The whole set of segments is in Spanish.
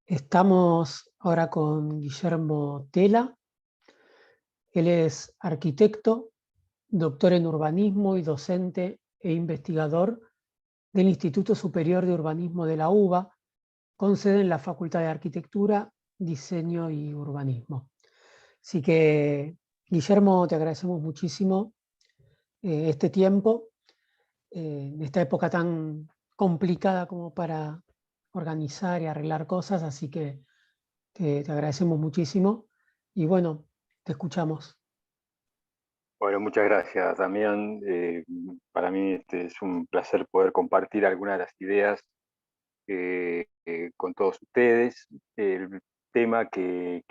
Estamos ahora con Guillermo Tela. Él es arquitecto, doctor en urbanismo y docente e investigador del Instituto Superior de Urbanismo de la UBA, con sede en la Facultad de Arquitectura, Diseño y Urbanismo. Así que, Guillermo, te agradecemos muchísimo este tiempo, en esta época tan complicada como para organizar y arreglar cosas, así que te agradecemos muchísimo y bueno, te escuchamos. Bueno, muchas gracias, Damián. Para mí es un placer poder compartir algunas de las ideas con todos ustedes. El tema que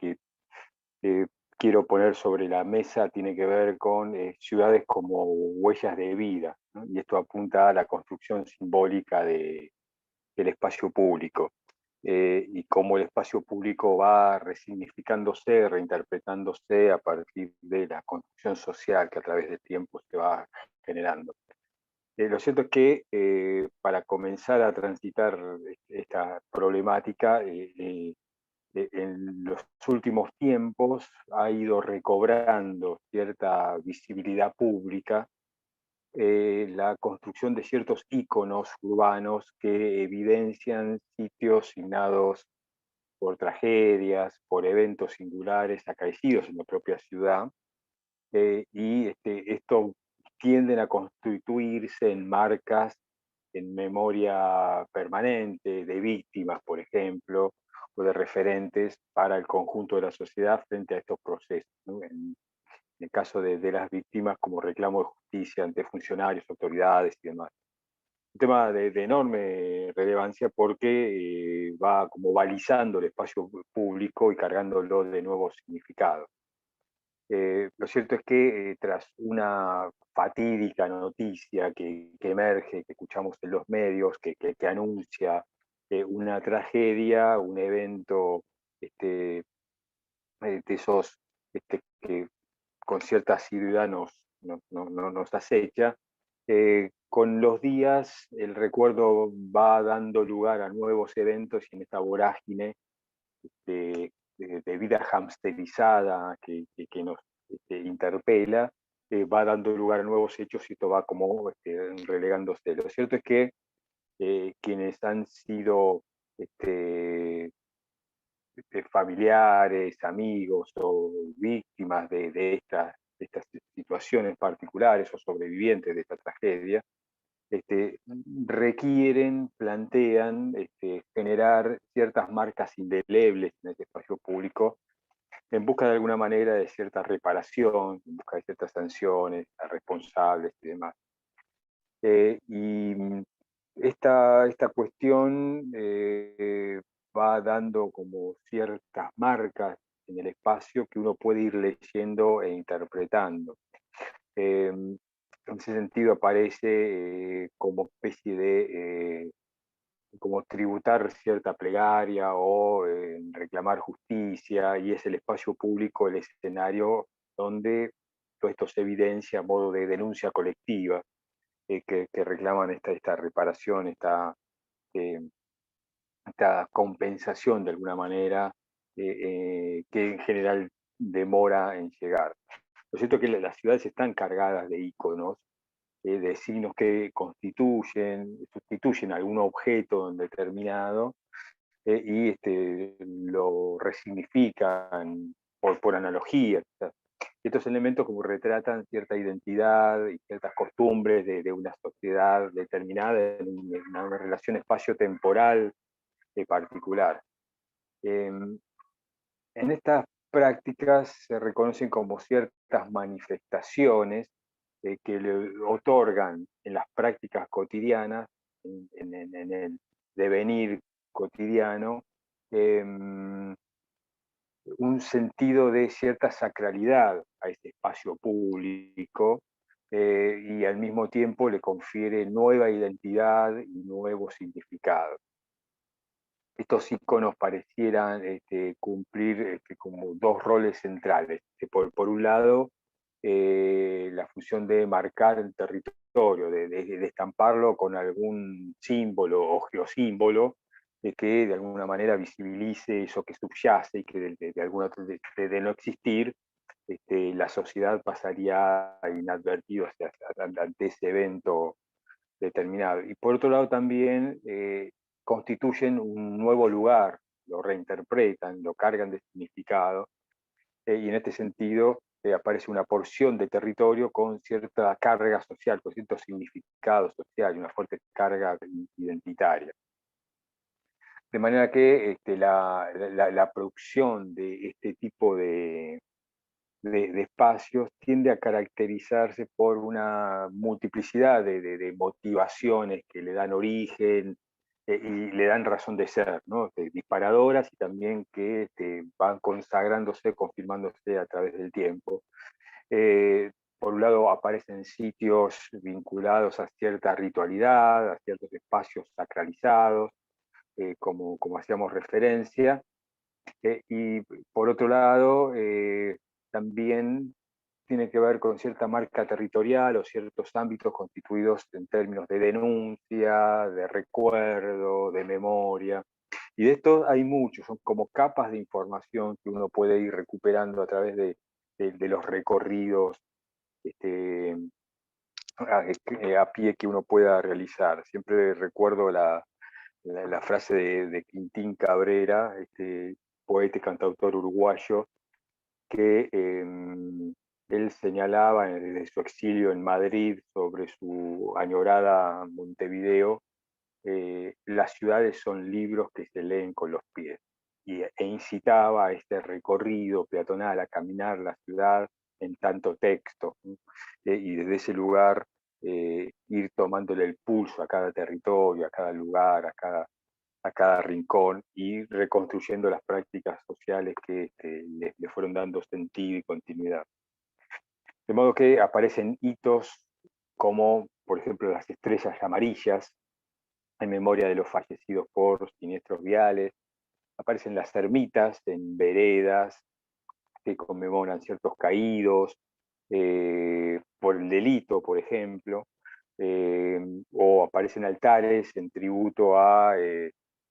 quiero poner sobre la mesa tiene que ver con ciudades como huellas de vida, ¿no? Y esto apunta a la construcción simbólica del espacio público. Y cómo el espacio público va resignificándose, reinterpretándose a partir de la construcción social que a través del tiempo se va generando. Lo cierto es que para comenzar a transitar esta problemática, en los últimos tiempos ha ido recobrando cierta visibilidad pública la construcción de ciertos íconos urbanos que evidencian sitios signados por tragedias, por eventos singulares acaecidos en la propia ciudad, y esto tienden a constituirse en marcas en memoria permanente de víctimas, por ejemplo, o de referentes para el conjunto de la sociedad frente a estos procesos, ¿no? En el caso de las víctimas como reclamo de justicia ante funcionarios, autoridades y demás. Un tema de enorme relevancia porque va como balizando el espacio público y cargándolo de nuevos significados. Lo cierto es que tras una fatídica noticia que emerge, que escuchamos en los medios, que anuncia una tragedia, un evento este, de esos que con cierta asiduidad nos acecha, con los días el recuerdo va dando lugar a nuevos eventos y en esta vorágine de, de vida hamsterizada que nos interpela, va dando lugar a nuevos hechos y esto va como relegándose. Lo cierto es que quienes han sido este, familiares, amigos o víctimas de estas situaciones particulares o sobrevivientes de esta tragedia, requieren, plantean generar ciertas marcas indelebles en este espacio público en busca de alguna manera de cierta reparación, en busca de ciertas sanciones a responsables y demás. Y esta cuestión va dando como ciertas marcas en el espacio que uno puede ir leyendo e interpretando. En ese sentido aparece como especie de como tributar cierta plegaria o reclamar justicia, y es el espacio público el escenario donde todo esto se evidencia a modo de denuncia colectiva, que reclaman esta reparación, eh, esta compensación de alguna manera, que en general demora en llegar. Lo cierto es que las ciudades están cargadas de íconos, de signos que sustituyen algún objeto determinado, y lo resignifican por analogía. Quizás. Estos elementos como retratan cierta identidad y ciertas costumbres de una sociedad determinada en una relación espacio-temporal particular. En estas prácticas se reconocen como ciertas manifestaciones que le otorgan en las prácticas cotidianas, en el devenir cotidiano, un sentido de cierta sacralidad a ese espacio público, y al mismo tiempo le confiere nueva identidad y nuevo significado. Estos iconos parecieran cumplir como dos roles centrales. Por un lado, la función de marcar el territorio, de estamparlo con algún símbolo o geosímbolo, que de alguna manera visibilice eso que subyace y que de alguna de no existir, la sociedad pasaría inadvertido ante ese evento determinado. Y por otro lado también constituyen un nuevo lugar, lo reinterpretan, lo cargan de significado, y en este sentido aparece una porción de territorio con cierta carga social, con cierto significado social y una fuerte carga identitaria. De manera que la producción de este tipo de espacios tiende a caracterizarse por una multiplicidad de motivaciones que le dan origen y le dan razón de ser, ¿no? Disparadoras y también que van consagrándose, confirmándose a través del tiempo. Por un lado aparecen sitios vinculados a cierta ritualidad, a ciertos espacios sacralizados, como hacíamos referencia, y por otro lado, también tiene que ver con cierta marca territorial o ciertos ámbitos constituidos en términos de denuncia, de recuerdo, de memoria. Y de esto hay muchos, son como capas de información que uno puede ir recuperando a través de los recorridos este, a pie que uno pueda realizar. Siempre recuerdo la frase de Quintín Cabrera, poeta y cantautor uruguayo, que él señalaba desde su exilio en Madrid sobre su añorada Montevideo: las ciudades son libros que se leen con los pies. E incitaba a este recorrido peatonal, a caminar la ciudad en tanto texto, ¿no? Y desde ese lugar ir tomándole el pulso a cada territorio, a cada lugar, a cada rincón, y reconstruyendo las prácticas sociales que le fueron dando sentido y continuidad. De modo que aparecen hitos como, por ejemplo, las estrellas amarillas, en memoria de los fallecidos por siniestros viales. Aparecen las ermitas en veredas que conmemoran ciertos caídos por el delito, por ejemplo, o aparecen altares en tributo a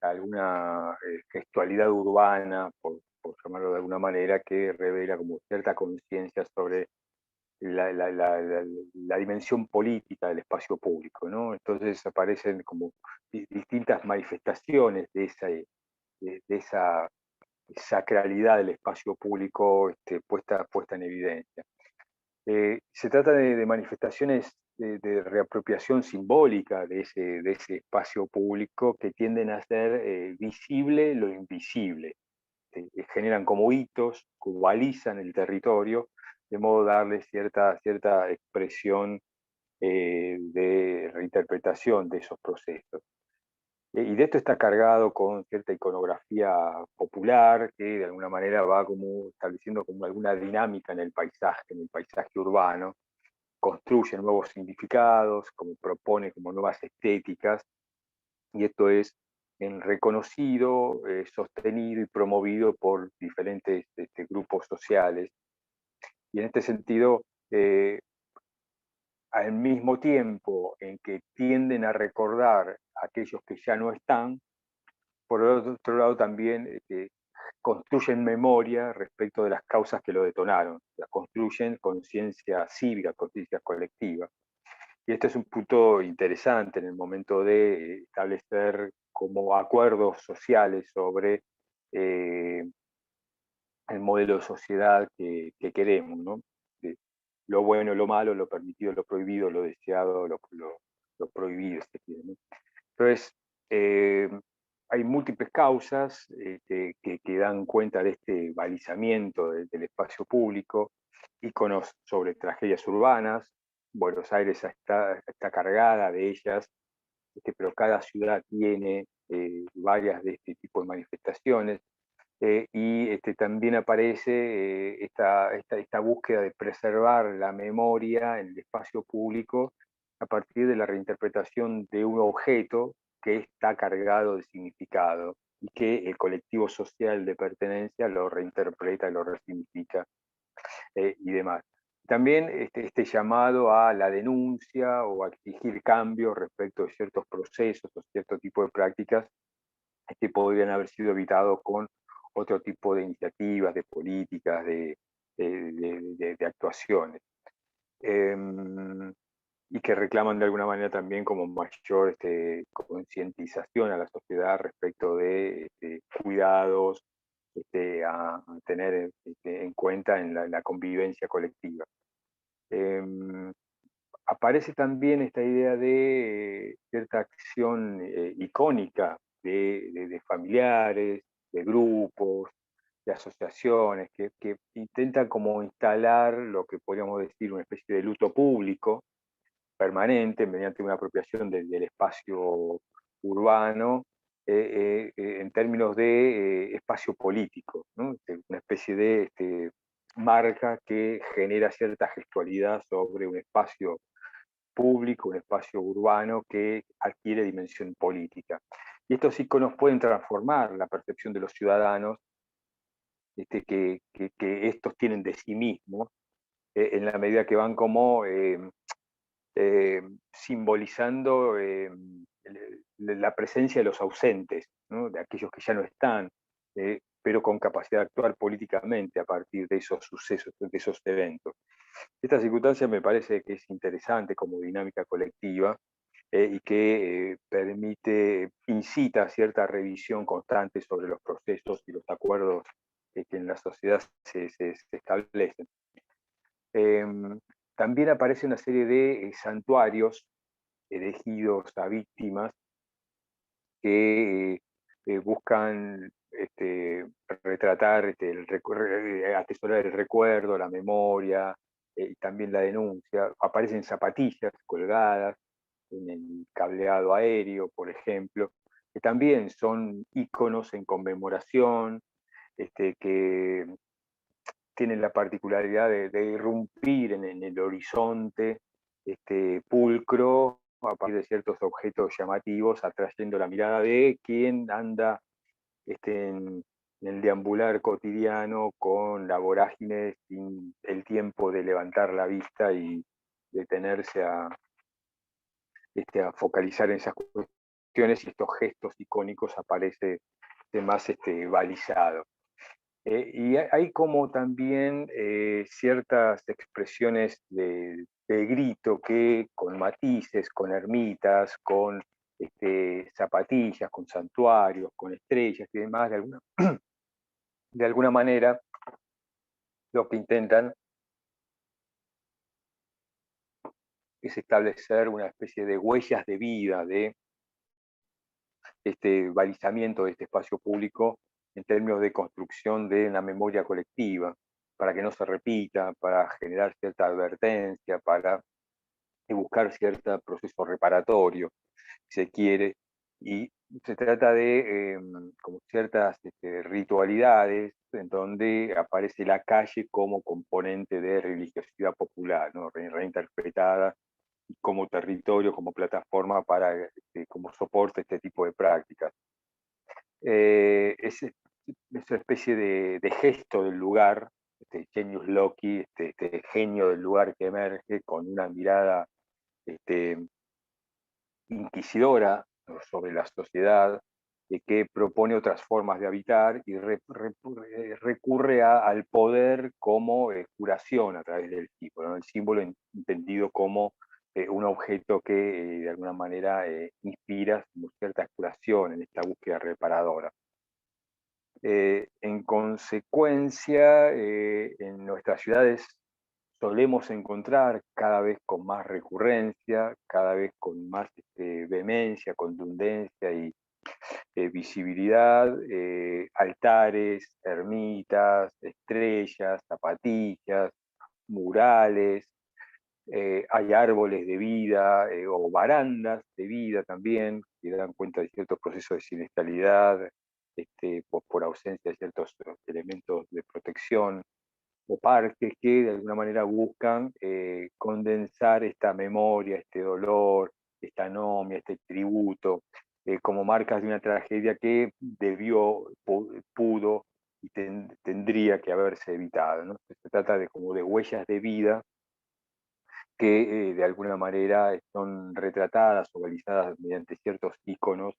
alguna gestualidad urbana, por llamarlo de alguna manera, que revela como cierta conciencia sobre la dimensión política del espacio público, ¿no? Entonces aparecen como distintas manifestaciones de esa sacralidad del espacio público puesta en evidencia. Se trata de manifestaciones de reapropiación simbólica de ese espacio público que tienden a hacer visible lo invisible. Generan como hitos, globalizan el territorio, de modo a darle cierta expresión de reinterpretación de esos procesos. Y de esto está cargado con cierta iconografía popular que de alguna manera va como estableciendo como alguna dinámica en el paisaje urbano, construye nuevos significados, como propone como nuevas estéticas, y esto es reconocido, sostenido y promovido por diferentes grupos sociales. Y en este sentido, al mismo tiempo en que tienden a recordar a aquellos que ya no están, por otro lado también construyen memoria respecto de las causas que lo detonaron, o sea, construyen conciencia cívica, conciencia colectiva. Y este es un punto interesante en el momento de establecer como acuerdos sociales sobre el modelo de sociedad que queremos, ¿no? De lo bueno, lo malo, lo permitido, lo prohibido, lo deseado, lo prohibido, se quiere, ¿no? Entonces, eh, hay múltiples causas que dan cuenta de este balizamiento del espacio público, íconos sobre tragedias urbanas. Buenos Aires está cargada de ellas, pero cada ciudad tiene varias de este tipo de manifestaciones. Y también aparece esta búsqueda de preservar la memoria en el espacio público a partir de la reinterpretación de un objeto que está cargado de significado y que el colectivo social de pertenencia lo reinterpreta, lo resignifica y demás. También este llamado a la denuncia o a exigir cambios respecto de ciertos procesos o cierto tipo de prácticas podrían haber sido evitados con otro tipo de iniciativas, de políticas, de actuaciones. Y que reclaman de alguna manera también como mayor concientización a la sociedad respecto de cuidados a tener en cuenta en la convivencia colectiva. Aparece también esta idea de cierta acción icónica de familiares, de grupos, de asociaciones, que intentan como instalar lo que podríamos decir una especie de luto público permanente mediante una apropiación del espacio urbano en términos de espacio político, ¿no? Una especie de marca que genera cierta gestualidad sobre un espacio público, un espacio urbano que adquiere dimensión política. Y estos iconos pueden transformar la percepción de los ciudadanos que estos tienen de sí mismos, en la medida que van como simbolizando la presencia de los ausentes, ¿no? De aquellos que ya no están, pero con capacidad de actuar políticamente a partir de esos sucesos, de esos eventos. Esta circunstancia me parece que es interesante como dinámica colectiva y que incita a cierta revisión constante sobre los procesos y los acuerdos que en la sociedad se establecen. También aparece una serie de santuarios elegidos a víctimas que buscan retratar, atesorar el recuerdo, la memoria y también la denuncia. Aparecen zapatillas colgadas en el cableado aéreo, por ejemplo, que también son íconos en conmemoración, que tienen la particularidad de irrumpir en el horizonte pulcro a partir de ciertos objetos llamativos, atrayendo la mirada de quien anda en el deambular cotidiano con la vorágine sin el tiempo de levantar la vista y detenerse a focalizar en esas cuestiones, y estos gestos icónicos aparece más balizado. Y hay como también ciertas expresiones de grito que con matices, con ermitas, con zapatillas, con santuarios, con estrellas y demás, de alguna manera lo que intentan es establecer una especie de huellas de vida, de balizamiento de este espacio público en términos de construcción de una memoria colectiva, para que no se repita, para generar cierta advertencia, para buscar cierto proceso reparatorio, si se quiere, y se trata de como ciertas ritualidades en donde aparece la calle como componente de religiosidad popular, ¿no? Reinterpretada como territorio, como plataforma para, como soporte este tipo de prácticas. Es esa especie de gesto del lugar, genius loci, genio del lugar que emerge con una mirada inquisidora sobre la sociedad, que propone otras formas de habitar y recurre al poder como curación a través del símbolo, ¿no? El símbolo entendido como un objeto que de alguna manera inspira cierta curación en esta búsqueda reparadora. En consecuencia, en nuestras ciudades solemos encontrar cada vez con más recurrencia, cada vez con más vehemencia, contundencia y visibilidad, altares, ermitas, estrellas, zapatillas, murales, hay árboles de vida o barandas de vida también, que dan cuenta de ciertos procesos de siniestralidad por ausencia de ciertos elementos de protección, o parques que de alguna manera buscan condensar esta memoria, este dolor, esta anomia, este tributo, como marcas de una tragedia que debió, pudo y tendría que haberse evitado, ¿no? Se trata de como de huellas de vida que de alguna manera son retratadas o balizadas mediante ciertos íconos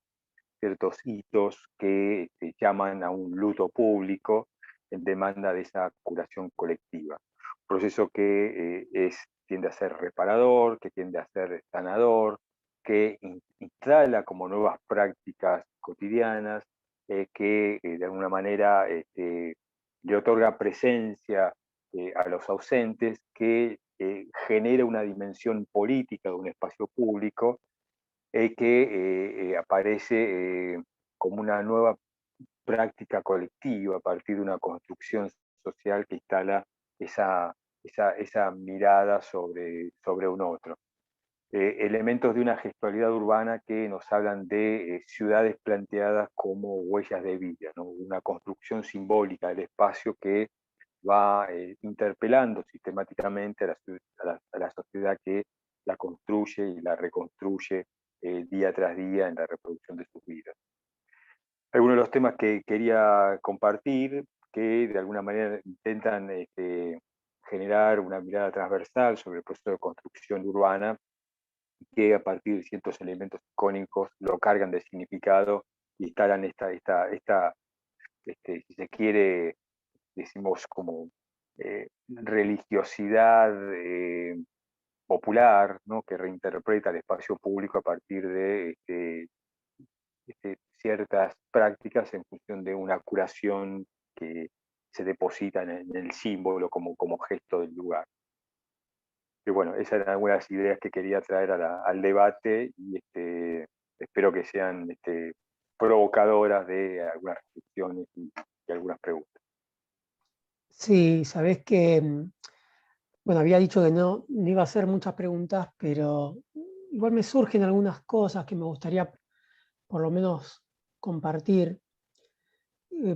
ciertos hitos que llaman a un luto público en demanda de esa curación colectiva. Un proceso que tiende a ser reparador, que tiende a ser sanador, que instala como nuevas prácticas cotidianas, que de alguna manera le otorga presencia a los ausentes, que genera una dimensión política de un espacio público que aparece como una nueva práctica colectiva a partir de una construcción social que instala esa, esa mirada sobre un otro. Elementos de una gestualidad urbana que nos hablan de ciudades planteadas como huellas de vida, ¿no? Una construcción simbólica del espacio que va interpelando sistemáticamente a la sociedad que la construye y la reconstruye día tras día en la reproducción de sus vidas. Algunos de los temas que quería compartir, que de alguna manera intentan generar una mirada transversal sobre el proceso de construcción urbana, que a partir de ciertos elementos icónicos lo cargan de significado y instalan si se quiere, decimos como religiosidad popular, ¿no? Que reinterpreta el espacio público a partir de ciertas prácticas en función de una curación que se deposita en el símbolo como gesto del lugar. Y bueno, esas eran algunas ideas que quería traer al debate y espero que sean provocadoras de algunas reflexiones y algunas preguntas. Sí, sabés que, bueno, había dicho que no iba a hacer muchas preguntas, pero igual me surgen algunas cosas que me gustaría por lo menos compartir.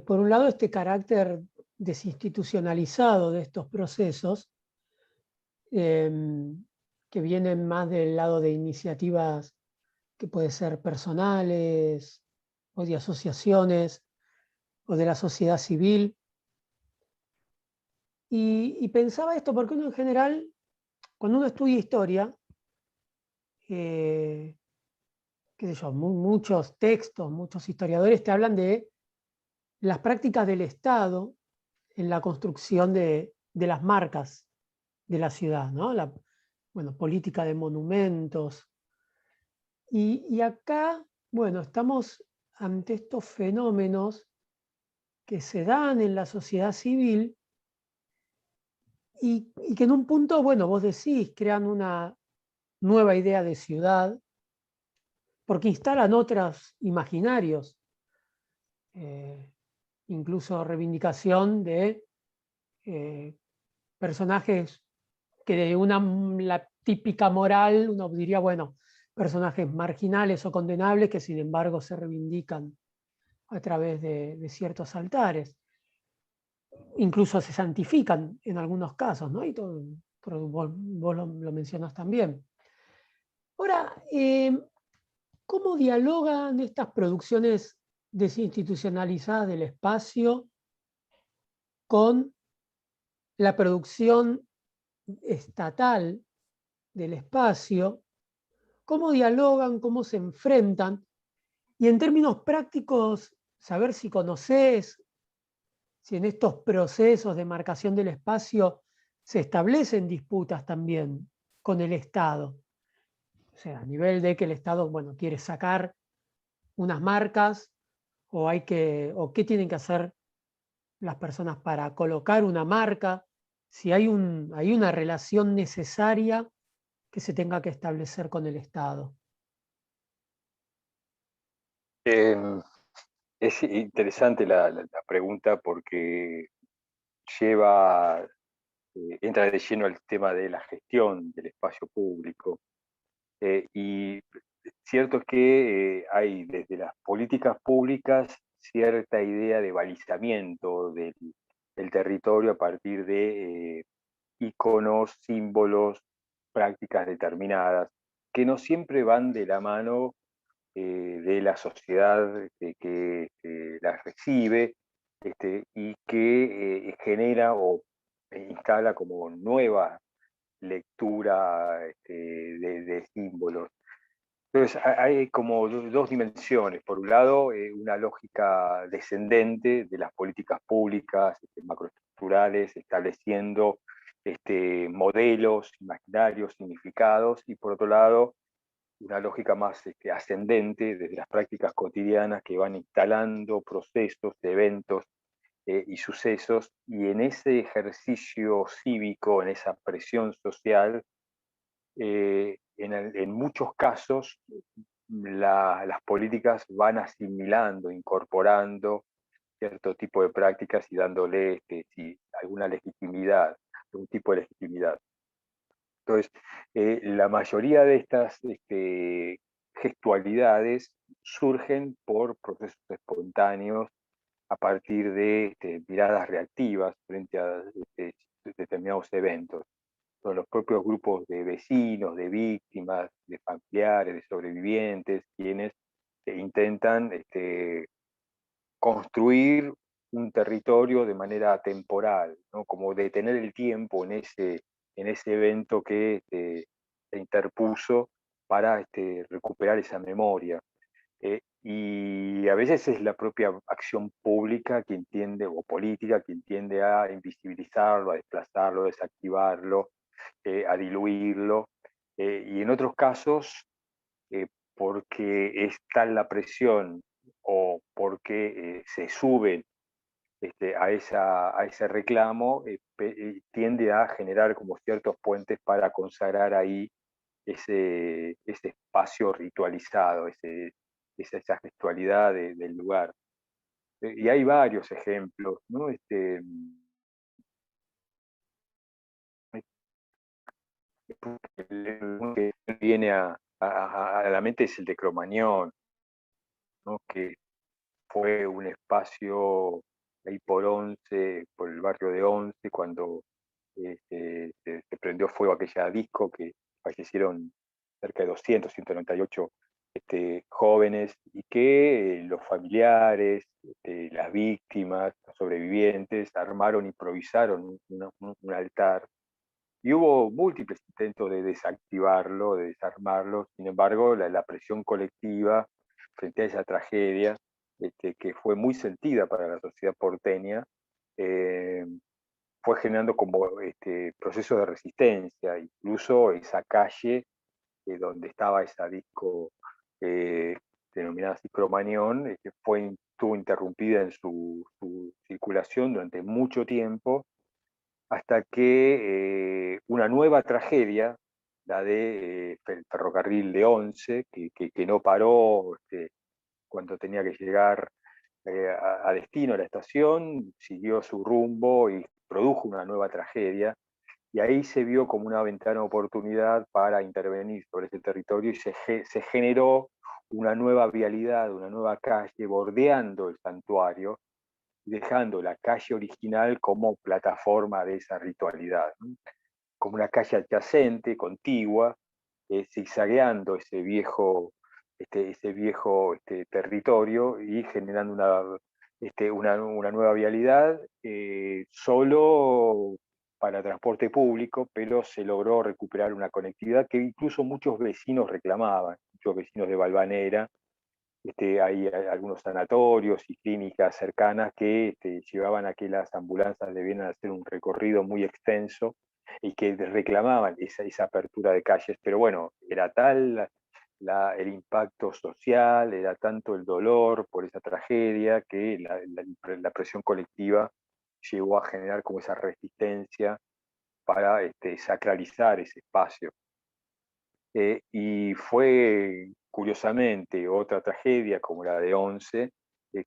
Por un lado, este carácter desinstitucionalizado de estos procesos, que vienen más del lado de iniciativas que pueden ser personales o de asociaciones o de la sociedad civil. Y pensaba esto porque uno en general, cuando uno estudia historia, qué sé yo, muchos textos, muchos historiadores te hablan de las prácticas del Estado en la construcción de las marcas de la ciudad, ¿no? Bueno, política de monumentos. Y acá, bueno, estamos ante estos fenómenos que se dan en la sociedad civil y que en un punto, bueno, vos decís, crean una nueva idea de ciudad, porque instalan otros imaginarios, eh, incluso reivindicación de eh, personajes que de la típica moral uno diría, bueno, personajes marginales o condenables que sin embargo se reivindican a través de ciertos altares. Incluso se santifican en algunos casos, ¿no? Y todo, vos lo mencionas también. Ahora, ¿cómo dialogan estas producciones desinstitucionalizadas del espacio con la producción estatal del espacio? ¿Cómo dialogan? ¿Cómo se enfrentan? Y en términos prácticos, saber si conoces, si en estos procesos de marcación del espacio se establecen disputas también con el Estado. O sea, a nivel de que el Estado, bueno, quiere sacar unas marcas o qué tienen que hacer las personas para colocar una marca, si hay una relación necesaria que se tenga que establecer con el Estado. Eh, es interesante la pregunta porque entra de lleno el tema de la gestión del espacio público. Y cierto es que hay desde las políticas públicas cierta idea de balizamiento del territorio a partir de iconos, símbolos, prácticas determinadas, que no siempre van de la mano de la sociedad que las recibe y que genera o instala como nueva lectura de símbolos. Entonces hay como dos dimensiones. Por un lado, una lógica descendente de las políticas públicas, macroestructurales, estableciendo modelos, imaginarios, significados, y por otro lado, una lógica más ascendente desde las prácticas cotidianas que van instalando procesos, eventos y sucesos, y en ese ejercicio cívico, en esa presión social, en muchos casos las políticas van asimilando, incorporando cierto tipo de prácticas y dándole sí, alguna legitimidad, algún tipo de legitimidad. Entonces, la mayoría de estas gestualidades surgen por procesos espontáneos a partir de miradas reactivas frente a determinados eventos. Son los propios grupos de vecinos, de víctimas, de familiares, de sobrevivientes, quienes intentan construir un territorio de manera temporal, ¿no? Como detener el tiempo en ese evento que se interpuso para recuperar esa memoria. Y a veces es la propia acción pública quien tiende, o política, quien tiende a invisibilizarlo, a desplazarlo, a desactivarlo, a diluirlo. Y en otros casos, porque está la presión o porque se suben a ese reclamo, tiende a generar como ciertos puentes para consagrar ahí ese espacio ritualizado, esa gestualidad del lugar. Y hay varios ejemplos, ¿no? El que viene a la mente es el de Cromañón, ¿no? Que fue un espacio ahí por Once, por el barrio de Once, cuando se prendió fuego aquella disco, que fallecieron cerca de 200, 198 jóvenes, y que los familiares, las víctimas, los sobrevivientes, armaron, improvisaron un altar. Y hubo múltiples intentos de desactivarlo, de desarmarlo. Sin embargo, la presión colectiva frente a esa tragedia, que fue muy sentida para la sociedad porteña, eh, fue generando como procesos de resistencia. Incluso esa calle donde estaba esa disco eh, denominada así Cromañón, estuvo interrumpida en su circulación durante mucho tiempo, hasta que una nueva tragedia, la de el ferrocarril de Once, que no paró cuando tenía que llegar a destino, a la estación, siguió su rumbo y produjo una nueva tragedia. Y ahí se vio como una ventana de oportunidad para intervenir sobre ese territorio y se generó una nueva vialidad, una nueva calle bordeando el santuario, dejando la calle original como plataforma de esa ritualidad, ¿no? Como una calle adyacente, contigua, zigzagueando ese viejo territorio y generando una nueva vialidad, solo para transporte público, pero se logró recuperar una conectividad que incluso muchos vecinos reclamaban, muchos vecinos de Valvanera. Hay algunos sanatorios y clínicas cercanas que llevaban a que las ambulancias debieran hacer un recorrido muy extenso y que reclamaban esa apertura de calles. Pero bueno, era tal el impacto social, era tanto el dolor por esa tragedia, que la presión colectiva llegó a generar como esa resistencia para sacralizar ese espacio. Y fue, curiosamente, otra tragedia como la de Once,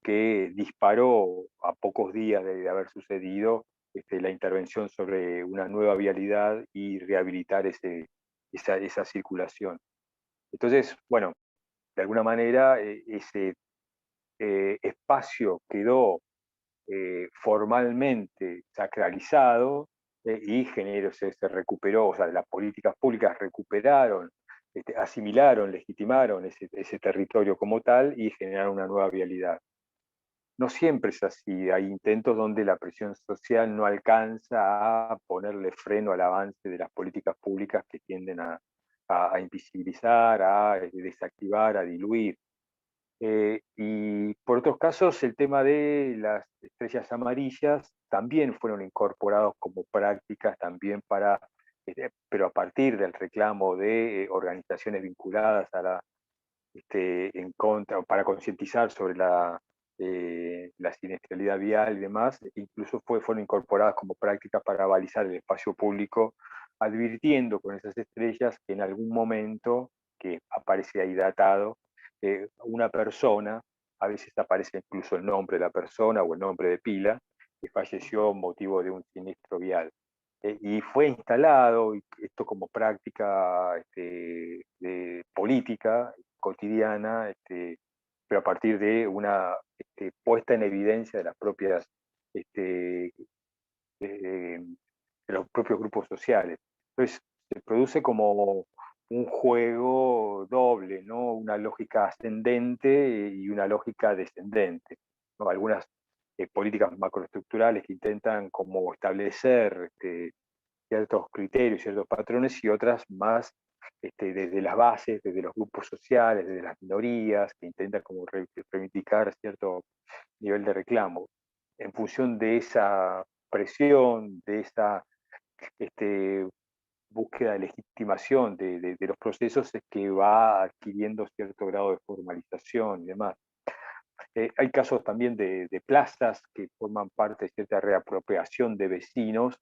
que disparó a pocos días de haber sucedido la intervención sobre una nueva vialidad y rehabilitar esa circulación. Entonces, bueno, de alguna manera ese espacio quedó formalmente sacralizado, y se recuperó, o sea, las políticas públicas recuperaron, asimilaron, legitimaron ese territorio como tal y generaron una nueva vialidad. No siempre es así, hay intentos donde la presión social no alcanza a ponerle freno al avance de las políticas públicas que tienden a invisibilizar, a desactivar, a diluir. Y por otros casos, el tema de las estrellas amarillas también fueron incorporados como prácticas también para, pero a partir del reclamo de organizaciones vinculadas a la, en contra, para concientizar sobre la siniestralidad vial y demás, incluso fueron incorporadas como prácticas para balizar el espacio público, advirtiendo con esas estrellas que en algún momento, que aparece ahí datado, una persona, a veces aparece incluso el nombre de la persona o el nombre de pila, que falleció motivo de un siniestro vial. Y fue instalado, esto como práctica de política cotidiana, pero a partir de una puesta en evidencia de las propias, este, de los propios grupos sociales. Entonces, se produce como un juego doble, ¿no? Una lógica ascendente y una lógica descendente, ¿no? Algunas políticas macroestructurales que intentan como establecer ciertos criterios, ciertos patrones, y otras más desde las bases, desde los grupos sociales, desde las minorías, que intentan como reivindicar cierto nivel de reclamo. En función de esa presión, de esa este, búsqueda de legitimación de los procesos, es que va adquiriendo cierto grado de formalización y demás. Hay casos también de plazas que forman parte de cierta reapropiación de vecinos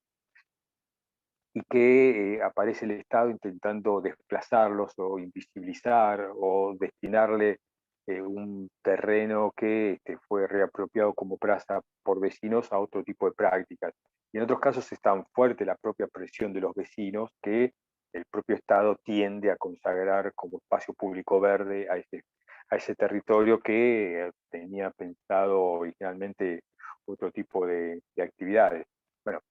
y que aparece el Estado intentando desplazarlos o invisibilizar o destinarle un terreno que fue reapropiado como plaza por vecinos a otro tipo de prácticas. Y en otros casos es tan fuerte la propia presión de los vecinos que el propio Estado tiende a consagrar como espacio público verde a ese territorio que tenía pensado originalmente otro tipo de actividades. Bueno,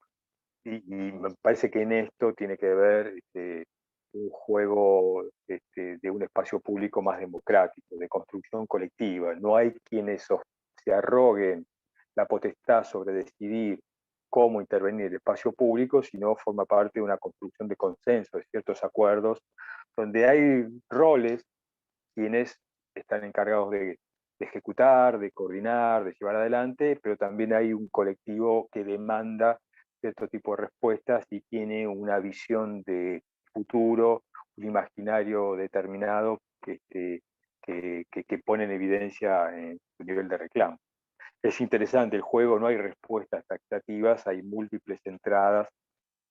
y me parece que en esto tiene que ver un juego de un espacio público más democrático, de construcción colectiva. No hay quienes se arroguen la potestad sobre decidir cómo intervenir el espacio público, sino forma parte de una construcción de consenso, de ciertos acuerdos, donde hay roles quienes están encargados de ejecutar, de coordinar, de llevar adelante, pero también hay un colectivo que demanda cierto tipo de respuestas y tiene una visión de futuro, un imaginario determinado que pone en evidencia en su nivel de reclamo. Es interesante el juego, no hay respuestas taxativas, hay múltiples entradas,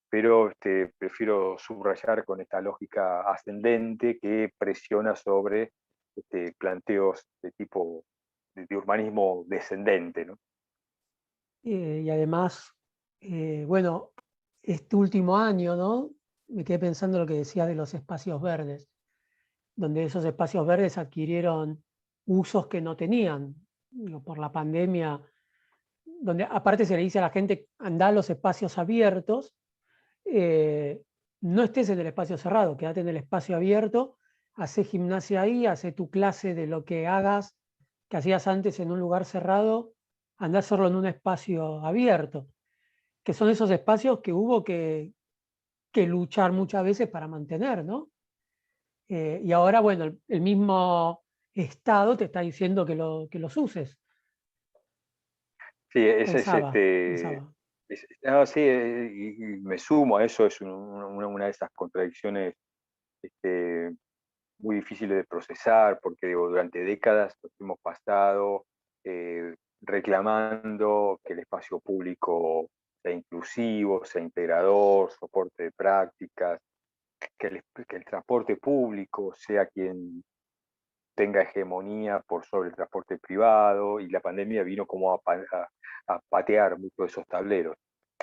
pero prefiero subrayar con esta lógica ascendente que presiona sobre planteos de tipo de urbanismo descendente, ¿no? Y además, bueno, este último año, ¿no? Me quedé pensando lo que decía de los espacios verdes, donde esos espacios verdes adquirieron usos que no tenían. Digo, por la pandemia, donde aparte se le dice a la gente, anda a los espacios abiertos, eh, no estés en el espacio cerrado, quédate en el espacio abierto, hace gimnasia ahí, hace tu clase de lo que hagas, que hacías antes en un lugar cerrado, anda a hacerlo en un espacio abierto, que son esos espacios que hubo que luchar muchas veces para mantener, ¿no? Y ahora, bueno, el mismo Estado te está diciendo que los uses. Sí, Pensaba. no, sí, y me sumo a eso, es una de esas contradicciones este, muy difíciles de procesar, porque digo, durante décadas nos hemos pasado reclamando que el espacio público sea inclusivo, sea integrador, soporte de prácticas, que el transporte público sea quien tenga hegemonía por sobre el transporte privado, y la pandemia vino como a patear muchos de esos tableros.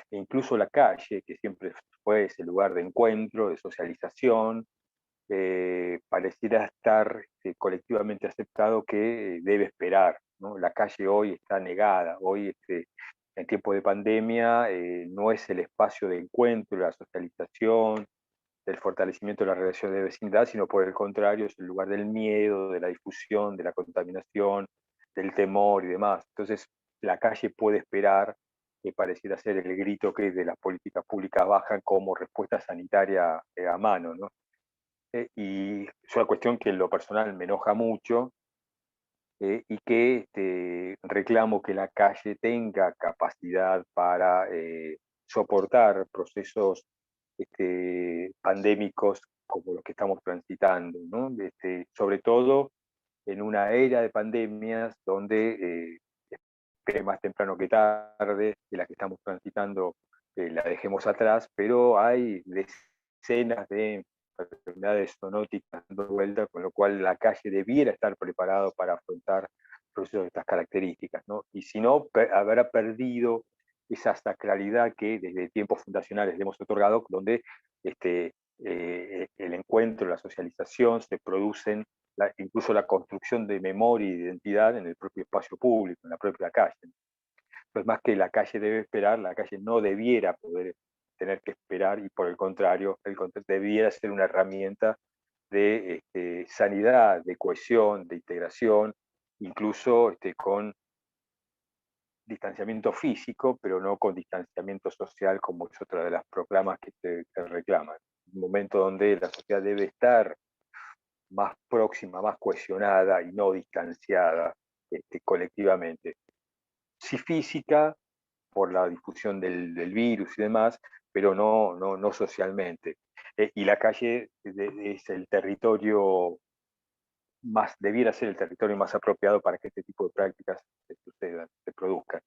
E incluso la calle, que siempre fue ese lugar de encuentro, de socialización, pareciera estar colectivamente aceptado que debe esperar, ¿no? La calle hoy está negada, hoy en tiempo de pandemia no es el espacio de encuentro, la socialización, del fortalecimiento de las relaciones de vecindad, sino por el contrario, es el lugar del miedo, de la difusión, de la contaminación, del temor y demás. Entonces, la calle puede esperar, que pareciera ser el grito que de las políticas públicas bajan como respuesta sanitaria a mano, ¿no? y es una cuestión que en lo personal me enoja mucho, y que reclamo que la calle tenga capacidad para soportar procesos pandémicos como los que estamos transitando, ¿no? Sobre todo en una era de pandemias donde, que más temprano que tarde, de la que estamos transitando, la dejemos atrás, pero hay decenas de enfermedades zoonóticas dando vuelta, con lo cual la calle debiera estar preparado para afrontar procesos de estas características, ¿no? Y si no, habrá perdido esa sacralidad que desde tiempos fundacionales le hemos otorgado, donde el encuentro, la socialización se producen, incluso la construcción de memoria y de identidad en el propio espacio público, en la propia calle. Pues más que la calle debe esperar, la calle no debiera poder tener que esperar y por el contrario, debiera ser una herramienta de sanidad, de cohesión, de integración, incluso con distanciamiento físico, pero no con distanciamiento social, como es otra de las proclamas que se reclaman. Un momento donde la sociedad debe estar más próxima, más cohesionada y no distanciada colectivamente. Sí física, por la difusión del virus y demás, pero no socialmente. Y la calle es el territorio debiera ser el territorio más apropiado para que este tipo de prácticas se sucedan, se produzcan.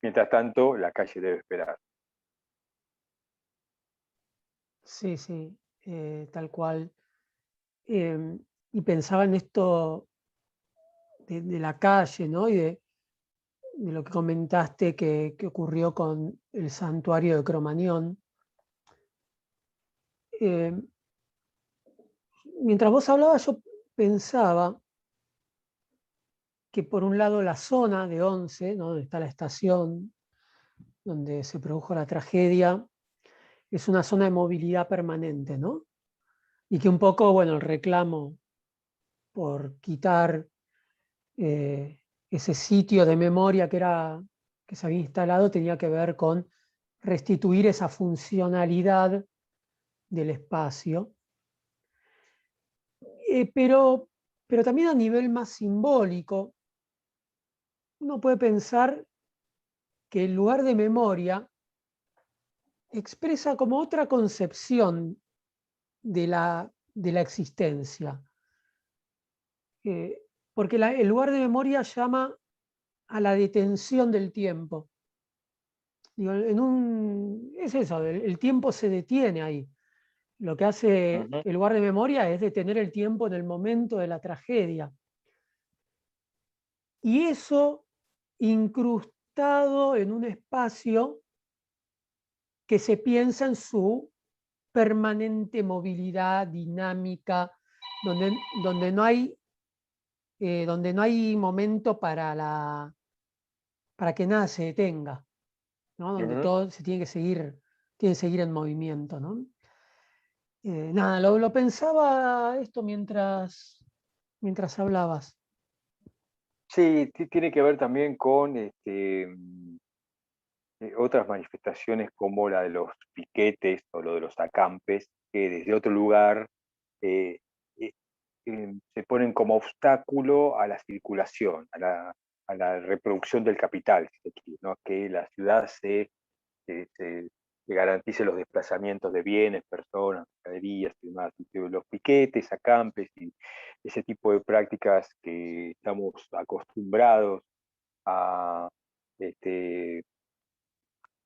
Mientras tanto, la calle debe esperar. Sí, sí, tal cual. Y pensaba en esto de la calle, ¿no? Y de lo que comentaste que ocurrió con el santuario de Cromañón. Eh, Mientras vos hablabas, yo pensaba que por un lado la zona de Once, ¿no? Donde está la estación, donde se produjo la tragedia, es una zona de movilidad permanente, ¿no? Y que un poco, bueno, el reclamo por quitar ese sitio de memoria que se había instalado tenía que ver con restituir esa funcionalidad del espacio. Pero también a nivel más simbólico, uno puede pensar que el lugar de memoria expresa como otra concepción de la existencia. Porque el lugar de memoria llama a la detención del tiempo. Digo, es eso, el tiempo se detiene ahí. Lo que hace Ujú. el lugar de memoria es detener el tiempo en el momento de la tragedia. Y eso incrustado en un espacio que se piensa en su permanente movilidad dinámica, donde, donde, no, hay, donde no hay momento para que nada se detenga, ¿no? Donde Ujú. todo se tiene que seguir en movimiento, ¿no? Nada, lo pensaba esto mientras hablabas. Sí, tiene que ver también con otras manifestaciones como la de los piquetes o lo de los acampes, que desde otro lugar eh, eh, se ponen como obstáculo a la circulación, a la reproducción del capital, si se quiere, ¿no? Que la ciudad se garantice los desplazamientos de bienes, personas, mercaderías y demás. Los piquetes, acampes y ese tipo de prácticas que estamos acostumbrados a este,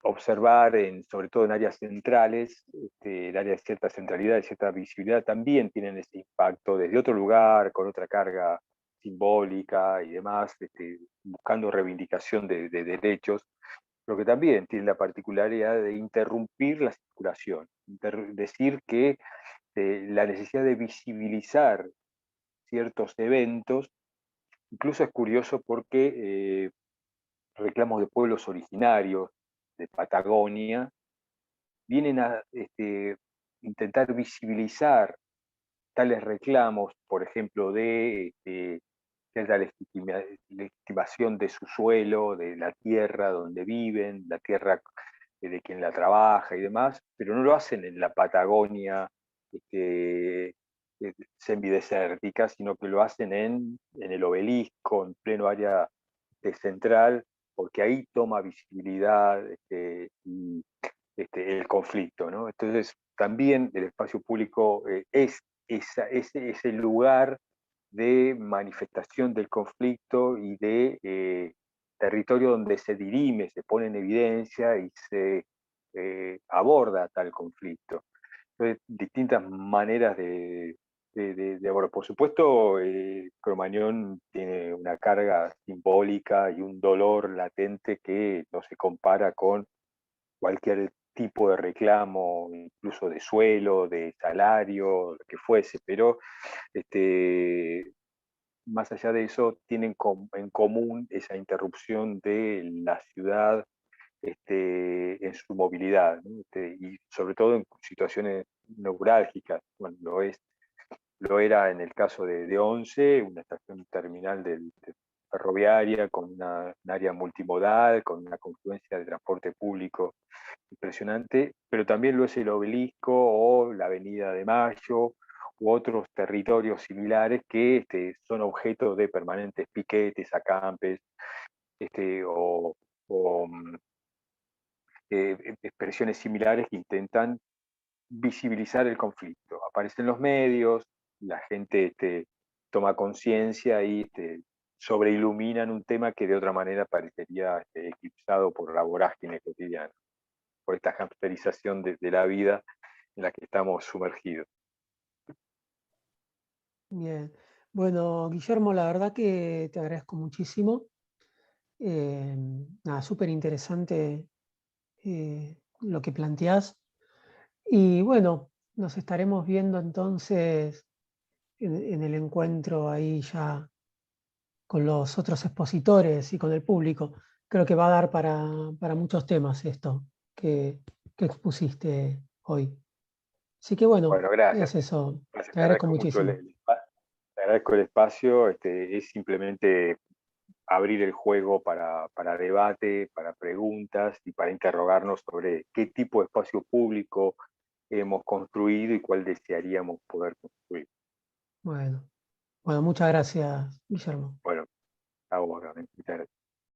observar, sobre todo en áreas centrales, el área de cierta centralidad, de cierta visibilidad, también tienen ese impacto desde otro lugar, con otra carga simbólica y demás, buscando reivindicación de derechos, lo que también tiene la particularidad de interrumpir la circulación, decir que la necesidad de visibilizar ciertos eventos, incluso es curioso porque reclamos de pueblos originarios, de Patagonia, vienen a intentar visibilizar tales reclamos, por ejemplo, de cierta legitimación de su suelo, de la tierra donde viven, la tierra de quien la trabaja y demás, pero no lo hacen en la Patagonia, este, semidesértica, sino que lo hacen en el Obelisco, en pleno área central, porque ahí toma visibilidad y, el conflicto, ¿no? Entonces, también el espacio público es ese lugar de manifestación del conflicto y de territorio donde se dirime, se pone en evidencia y se aborda tal conflicto. Entonces, distintas maneras de abordar. Por supuesto, Cromañón tiene una carga simbólica y un dolor latente que no se compara con cualquier tipo de reclamo, incluso de suelo, de salario, lo que fuese, pero más allá de eso, tienen en común esa interrupción de la ciudad en su movilidad, ¿no? Y sobre todo en situaciones neurálgicas. Bueno, lo era en el caso de Once, una estación terminal ferroviaria con un área multimodal, con una confluencia de transporte público impresionante, pero también lo es el Obelisco o la Avenida de Mayo u otros territorios similares que son objeto de permanentes piquetes, acampes, o expresiones similares que intentan visibilizar el conflicto. Aparecen los medios, la gente toma conciencia y sobreiluminan un tema que de otra manera parecería eclipsado por la vorágine cotidiana, por esta hamsterización de la vida en la que estamos sumergidos. Bien. Bueno, Guillermo, la verdad que te agradezco muchísimo. Nada, súper interesante lo que planteás. Y bueno, nos estaremos viendo entonces en el encuentro ahí ya con los otros expositores y con el público. Creo que va a dar para muchos temas esto que expusiste hoy. Así que bueno, Bueno, gracias. es eso. Gracias, Te agradezco mucho muchísimo. te agradezco el espacio. Es simplemente abrir el juego para debate, para preguntas y para interrogarnos sobre qué tipo de espacio público hemos construido y cuál desearíamos poder construir. Bueno, muchas gracias, Guillermo. Bueno, a vos, Gabriel. Muchas gracias.